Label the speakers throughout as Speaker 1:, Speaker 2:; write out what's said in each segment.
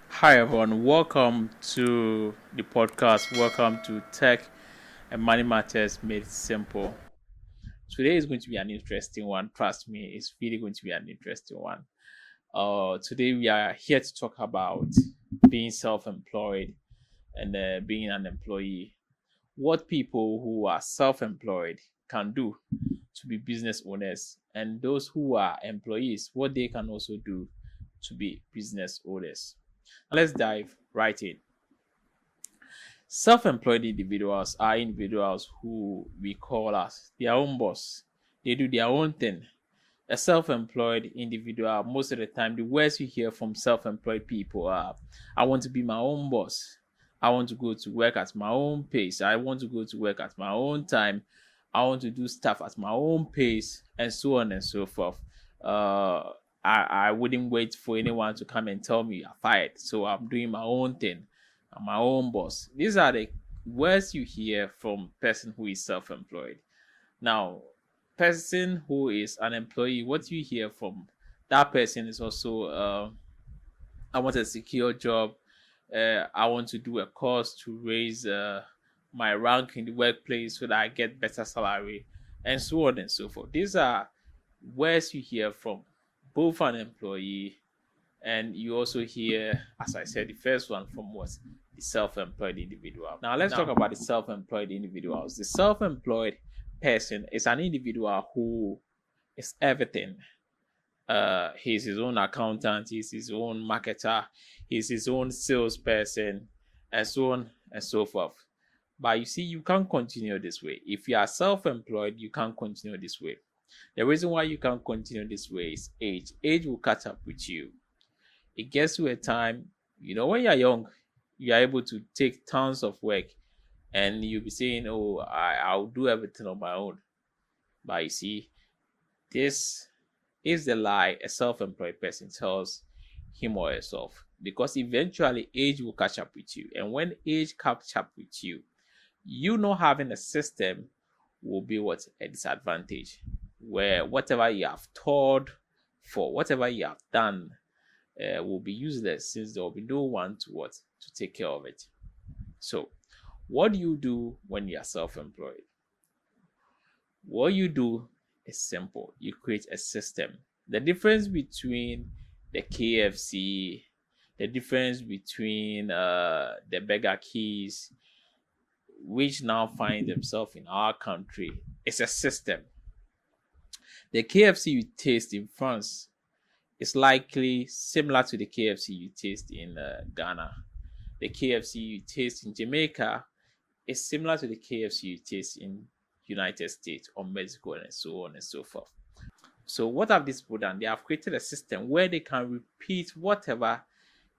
Speaker 1: Hi everyone, welcome to the podcast. Welcome to Tech and Money Matters Made Simple. Today is going to be an interesting one. Trust me, it's really going to be an interesting one. Today we are here to talk about being self-employed and being an employee. What people who are self-employed can do to be business owners, and those who are employees, what they can also do to be business owners. Let's dive right in. Self-employed individuals are individuals who we call as their own boss. They do their own thing. A self-employed individual, most of the time, the words you hear from self-employed people are, I want to be my own boss. I want to go to work at my own pace. I want to go to work at my own time. I want to do stuff at my own pace, and so on and so forth. I wouldn't wait for anyone to come and tell me you're fired. So I'm doing my own thing. I'm my own boss. These are the words you hear from person who is self-employed. Now, person who is an employee, what you hear from that person is also, I want a secure job. I want to do a course to raise my rank in the workplace so that I get better salary, and so on and so forth. These are words you hear from both an employee, and you also hear, as I said, the first one from what? The self-employed individual. Now let's talk about the self-employed individuals. The self-employed person is an individual who is everything. He's his own accountant, he's his own marketer, he's his own salesperson, and so on and so forth. But you see, you can't continue this way. If you are self-employed, you can't continue this way. The reason why you can't continue this way is age. Age will catch up with you. It gets to a time, when you're young, you are able to take tons of work and you'll be saying, oh, I'll do everything on my own. But you see, this is the lie a self-employed person tells him or herself, because eventually age will catch up with you. And when age catch up with you, not having a system will be a disadvantage, where whatever you have toiled for, whatever you have done, will be useless, since there will be no one to take care of it. So what do you do when you are self-employed? What you do is simple. You create a system. The difference between the KFC, the difference between the Burger Keys, which now find themselves in our country, is a system. The KFC you taste in France is likely similar to the KFC you taste in Ghana. The KFC you taste in Jamaica is similar to the KFC you taste in United States or Mexico, and so on and so forth. So what have these people done? They have created a system where they can repeat whatever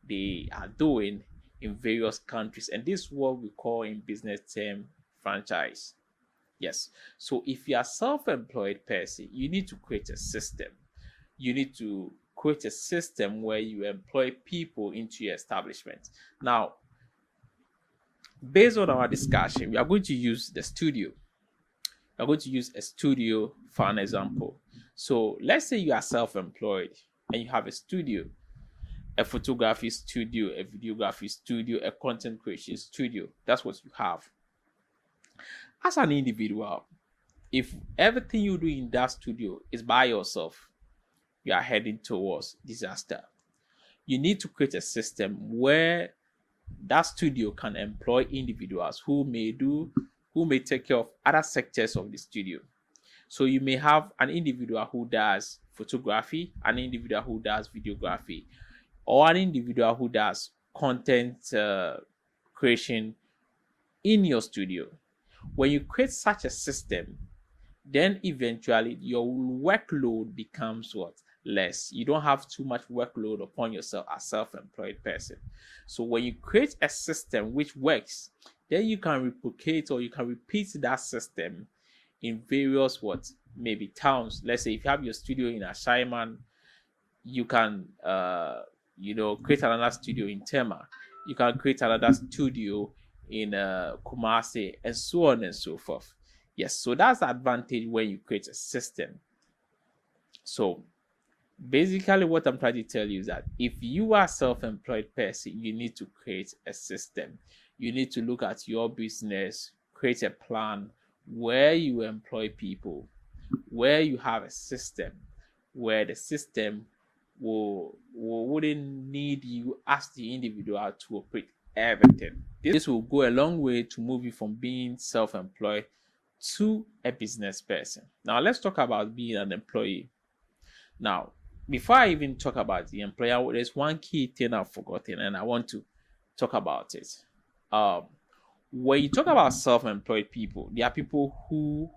Speaker 1: they are doing in various countries, and this is what we call in business term franchise. Yes. So if you are self-employed person, you need to create a system. You need to create a system where you employ people into your establishment. Now, based on our discussion, we are going to use the studio. We are going to use a studio for an example. So let's say you are self-employed and you have a studio, a photography studio, a videography studio, a content creation studio. That's what you have. As an individual, if everything you do in that studio is by yourself, you are heading towards disaster. You need to create a system where that studio can employ individuals who may take care of other sectors of the studio. So you may have an individual who does photography, an individual who does videography, or an individual who does content creation in your studio. When you create such a system, then eventually your workload becomes less. You don't have too much workload upon yourself as self-employed person. So when you create a system which works, then you can replicate or you can repeat that system in various maybe towns. Let's say if you have your studio in Ashaiman, you can create another studio in Tema. You can create another studio in Kumasi, and so on and so forth. Yes, so that's the advantage when you create a system. So basically, what I'm trying to tell you is that if you are a self-employed person, you need to create a system. You need to look at your business, create a plan where you employ people, where you have a system, where the system wouldn't need you as the individual to operate everything. This will go a long way to move you from being self-employed to a business person. Now let's talk about being an employee. Now, before I even talk about the employer, there's one key thing I've forgotten and I want to talk about it. When you talk about self-employed people, there are people who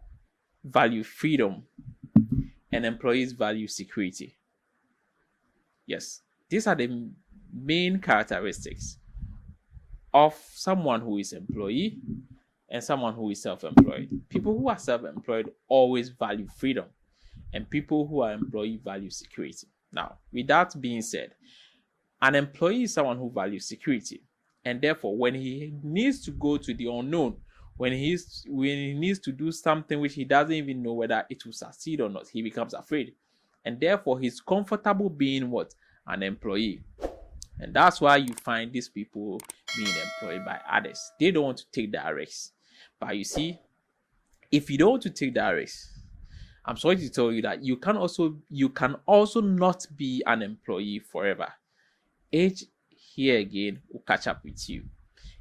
Speaker 1: value freedom and employees value security. Yes, these are the main characteristics of someone who is employee and someone who is self-employed. People who are self-employed always value freedom, and people who are employee value security. Now, with that being said, an employee is someone who values security, and therefore, when he needs to go to the unknown, when he needs to do something which he doesn't even know whether it will succeed or not, he becomes afraid, and therefore he's comfortable being what? An employee. And that's why you find these people being employed by others. They don't want to take that risk. But you see, if you don't want to take that risk, I'm sorry to tell you that you can also not be an employee forever. Age here again will catch up with you.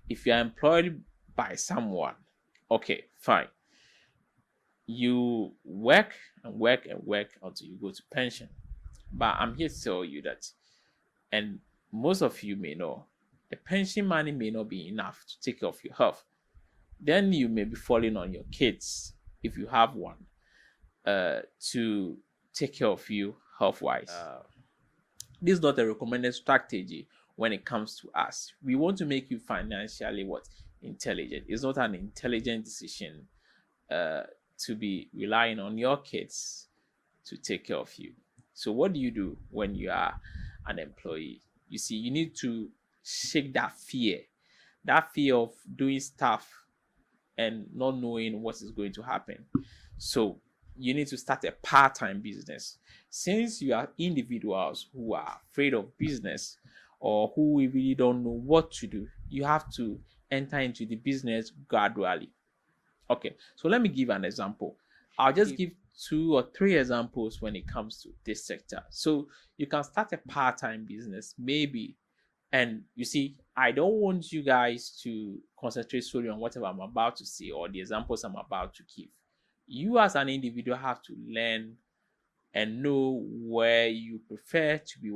Speaker 1: If you are employed by someone, okay, fine. You work and work and work until you go to pension. But I'm here to tell you that, and most of you may know, the pension money may not be enough to take care of your health. Then you may be falling on your kids, if you have one, to take care of you health-wise. This is not a recommended strategy when it comes to us. We want to make you financially intelligent. It's not an intelligent decision to be relying on your kids to take care of you. So what do you do when you are an employee? You see, you need to shake that fear of doing stuff and not knowing what is going to happen. So you need to start a part-time business. Since you are individuals who are afraid of business or who really don't know what to do, you have to enter into the business gradually. Okay, so let me give an example. I'll just give 2 or 3 examples when it comes to this sector. So you can start a part-time business, maybe. And you see, I don't want you guys to concentrate solely on whatever I'm about to say or the examples I'm about to give. You as an individual have to learn and know where you prefer to be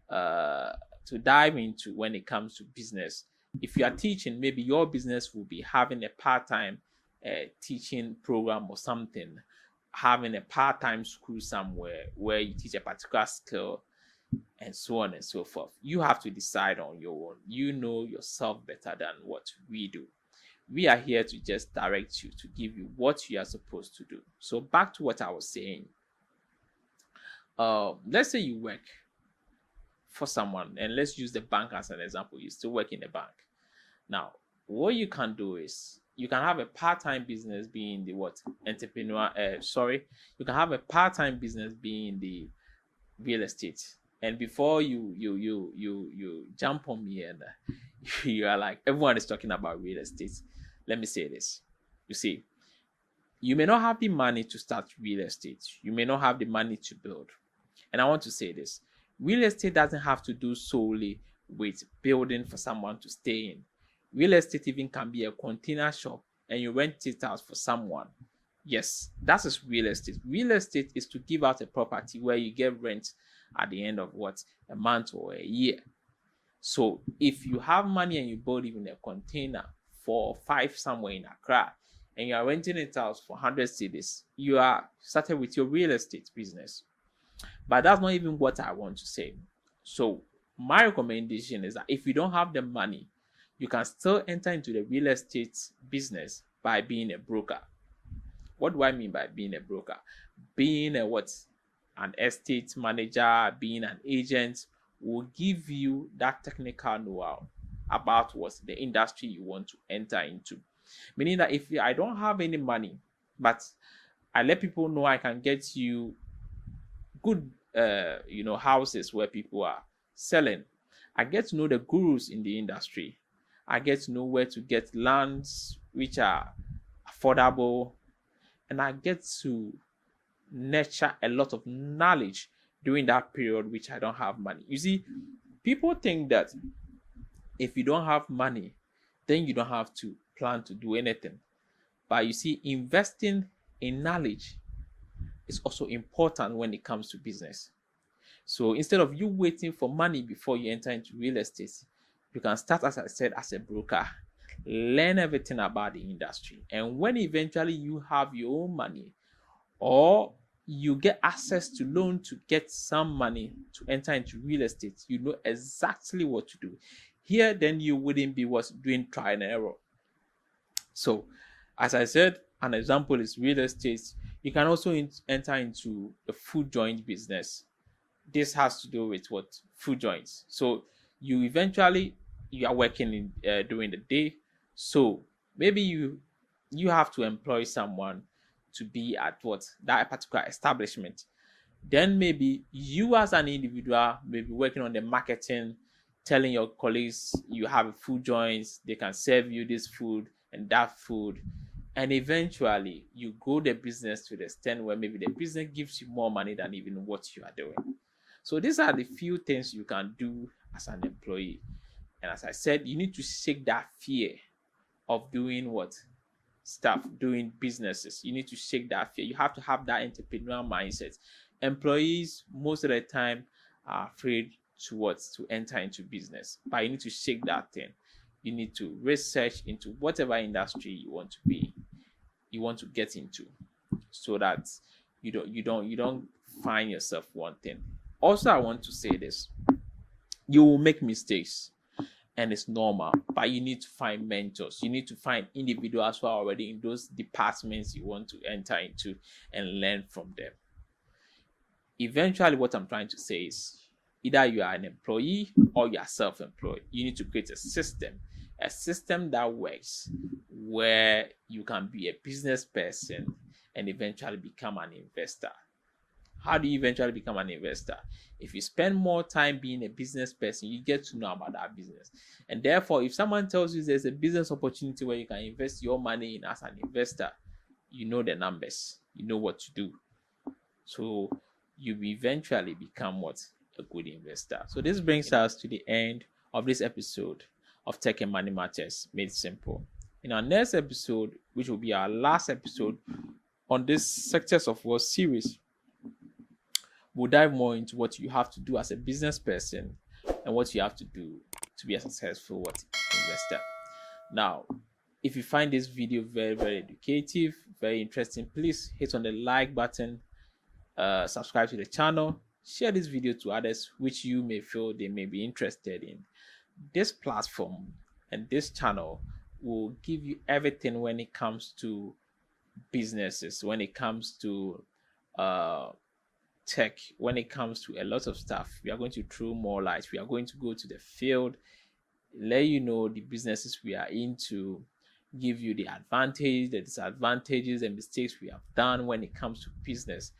Speaker 1: to dive into when it comes to business. If you are teaching, maybe your business will be having a part-time teaching program or something, having a part-time school somewhere where you teach a particular skill and so on and so forth. You have to decide on your own. You know yourself better than what we do. We are here to just direct you, to give you what you are supposed to do. So back to what I was saying. Let's say you work for someone, and let's use the bank as an example. You still work in the bank. Now, what you can do is you can have a part-time business being the entrepreneur. You can have a part-time business being the real estate. And before you jump on me and you are like, everyone is talking about real estate. Let me say this. You see, you may not have the money to start real estate. You may not have the money to build. And I want to say this. Real estate doesn't have to do solely with building for someone to stay in. Real estate even can be a container shop and you rent it out for someone. Yes, that is real estate. Real estate is to give out a property where you get rent at the end of a month or a year. So if you have money and you build even a container for 5 somewhere in Accra and you are renting it out for 100 cedis, you are started with your real estate business. But that's not even what I want to say. So my recommendation is that if you don't have the money, you can still enter into the real estate business by being a broker. What do I mean by being a broker? Being an estate manager, being an agent will give you that technical know-how about what the industry you want to enter into. Meaning that if I don't have any money, but I let people know I can get you good houses where people are selling. I get to know the gurus in the industry. I get to know where to get lands which are affordable, and I get to nurture a lot of knowledge during that period which I don't have money. You see, people think that if you don't have money, then you don't have to plan to do anything. But you see, investing in knowledge is also important when it comes to business. So instead of you waiting for money before you enter into real estate, you can start, as I said, as a broker. Learn everything about the industry. And when eventually you have your own money, or you get access to loan to get some money to enter into real estate, you know exactly what to do. Here, then you wouldn't be doing try and error. So, as I said, an example is real estate. You can also enter into the food joint business. This has to do with what? Food joints. So you are working in during the day. So maybe you have to employ someone to be at that particular establishment. Then maybe you as an individual may be working on the marketing, telling your colleagues you have food joints, they can serve you this food and that food. And eventually you grow the business to the extent where maybe the business gives you more money than even what you are doing. So these are the few things you can do as an employee. And as I said, you need to shake that fear of doing doing businesses. You need to shake that fear. You have to have that entrepreneurial mindset. Employees, most of the time, are afraid to enter into business. But you need to shake that thing. You need to research into whatever industry you want to get into, so that you don't find yourself wanting. Also, I want to say this: you will make mistakes, and it's normal, but you need to find mentors. You need to find individuals who are already in those departments you want to enter into and learn from them. Eventually, what I'm trying to say is, either you are an employee or you are self-employed, you need to create a system that works, where you can be a business person and eventually become an investor. How do you eventually become an investor? If you spend more time being a business person, you get to know about that business. And therefore, if someone tells you there's a business opportunity where you can invest your money in as an investor, you know the numbers, you know what to do. So you eventually become a good investor. So this brings us to the end of this episode of Tech and Money Matters Made Simple. In our next episode, which will be our last episode on this Sectors of Wealth series, we'll dive more into what you have to do as a business person and what you have to do to be a successful investor. Now, if you find this video very, very educative, very interesting, please hit on the like button, subscribe to the channel, share this video to others which you may feel they may be interested in. This platform and this channel will give you everything when it comes to businesses, when it comes to tech, when it comes to a lot of stuff. We are going to throw more light. We are going to go to the field, let you know the businesses we are into, give you the advantage, the disadvantages, and mistakes we have done when it comes to business.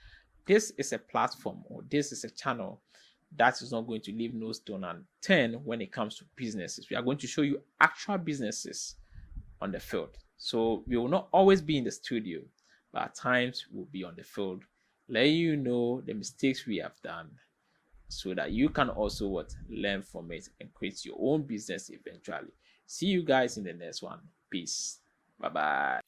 Speaker 1: This is a platform, or this is a channel that is not going to leave no stone unturned when it comes to businesses. We are going to show you actual businesses on the field. So we will not always be in the studio, but at times we'll be on the field, let you know the mistakes we have done, so that you can also learn from it and create your own business eventually. See you guys in the next one. Peace. Bye bye.